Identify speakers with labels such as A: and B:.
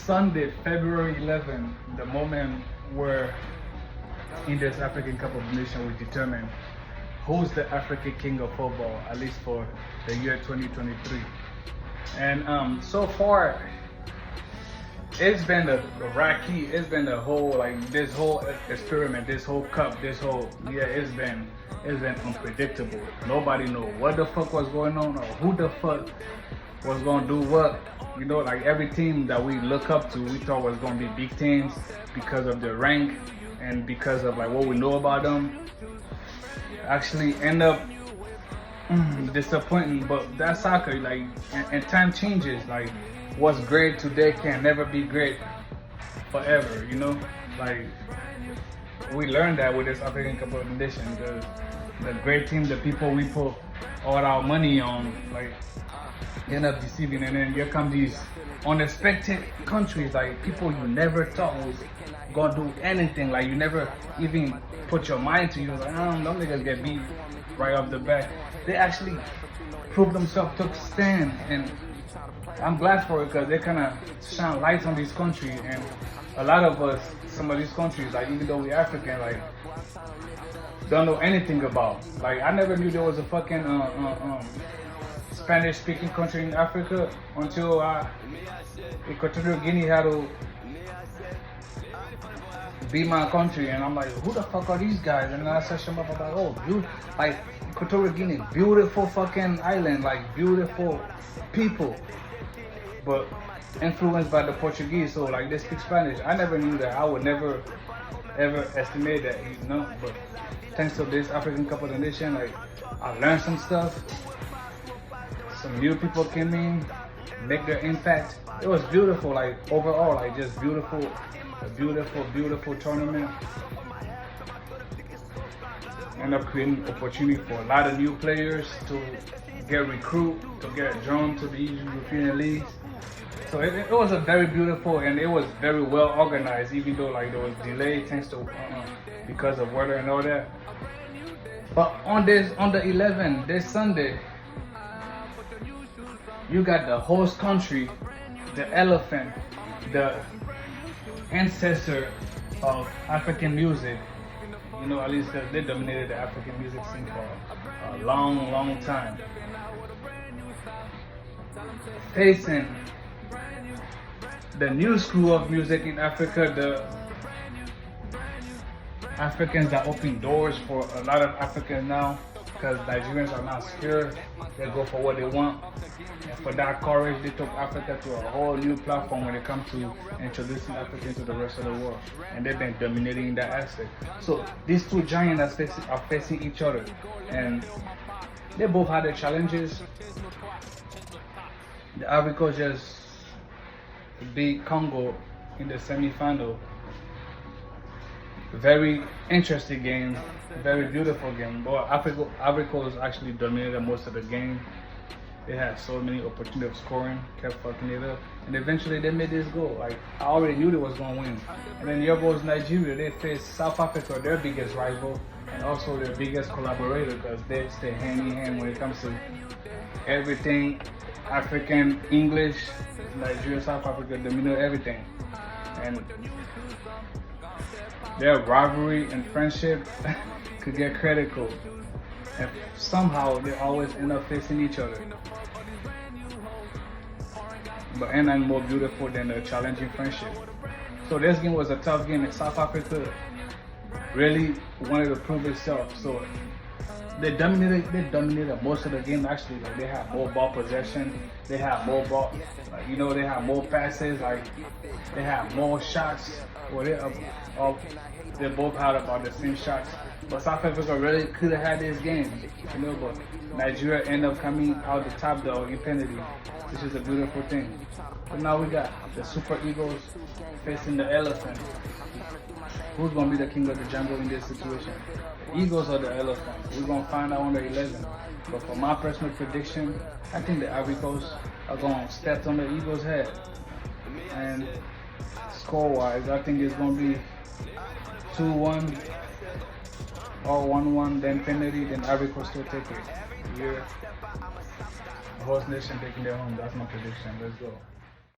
A: Sunday, February 11th, the moment where in this African Cup of Nations we determine who's the African king of football, at least for the year 2023. And so far, it's been the Rocky, it's been the whole, like, this whole experiment, this whole cup, this whole, it's been unpredictable. Nobody know what the fuck was going on or who the fuck was gonna do what. You know, like every team that we look up to, we thought was gonna be big teams because of their rank and because of like what we know about them. Actually end up disappointing, but that's soccer. Like, and time changes. Like, what's great today can never be great forever. You know, like we learned that with this African Cup of Nations. The great team, the people we put all our money on, like, end up deceiving, and then here come these unexpected countries, like people you never thought was gonna do anything, like you never even put your mind to. You was like, them niggas get beat right off the bat. They actually proved themselves, took a stand, and I'm glad for it because they kind of shine lights on these countries. And a lot of us, some of these countries, like even though we're African, like don't know anything about. Like I never knew there was a fucking Spanish-speaking country in Africa until Equatorial Guinea had to be my country, and I'm like, who the fuck are these guys? And then I searched them up, I'm like, oh, dude, like Equatorial Guinea, beautiful fucking island, like beautiful people, but influenced by the Portuguese, so like they speak Spanish. I never knew that. I would never ever estimate that, you know. But thanks to this African Cup of the Nation, like I learned some stuff. Some new people came in, make their impact. It was beautiful, like overall, like just beautiful, a beautiful tournament. End up creating opportunity for a lot of new players to get recruit, to get drawn to the European leagues. So it was a very beautiful, and it was very well organized, even though like there was delay thanks to because of weather and all that. But on the 11th, this Sunday, you got the host country, the elephant, the ancestor of African music. You know, at least they dominated the African music scene for a long time. Facing the new school of music in Africa, the Africans that open doors for a lot of Africans now, because Nigerians are not scared. They go for what they want. And for that courage, they took Africa to a whole new platform when it comes to introducing Africans to the rest of the world. And they've been dominating in that aspect. So these two giants are facing each other. And they both had their challenges. The Ivory Coast just beat Congo in the semi-final. Very interesting game, very beautiful game. But Ivory Coast actually dominated most of the game. They had so many opportunities of scoring, kept fucking it up, and eventually they made this goal. Like I already knew they was gonna win. And then here goes Nigeria. They faced South Africa, their biggest rival, and also their biggest collaborator, because they stay hand in hand when it comes to everything African, English. Nigeria, South Africa dominate everything, and their rivalry and friendship could get critical, and somehow they always end up facing each other. But ain't nothing more beautiful than a challenging friendship. So this game was a tough game, and South Africa really wanted to prove itself. So they dominated most of the game. Actually, like they had more ball possession, they had more ball, like, you know, they had more passes, like they had more shots. Well, they both had about the same shots. But South Africa really could have had this game, you know. But Nigeria ended up coming out the top though in penalty, which is a beautiful thing. But now we got the Super Eagles facing the elephant. Who's gonna be the king of the jungle in this situation? The Eagles or the elephant? We're gonna find out on the 11th. But for my personal prediction, I think the Ivory Coast are gonna step on the Eagles' head. And score-wise, I think it's gonna be 2-1 or 1-1, then penalty, then Ivory Coast will take it. Yeah. The host nation taking their home. That's my prediction. Let's go.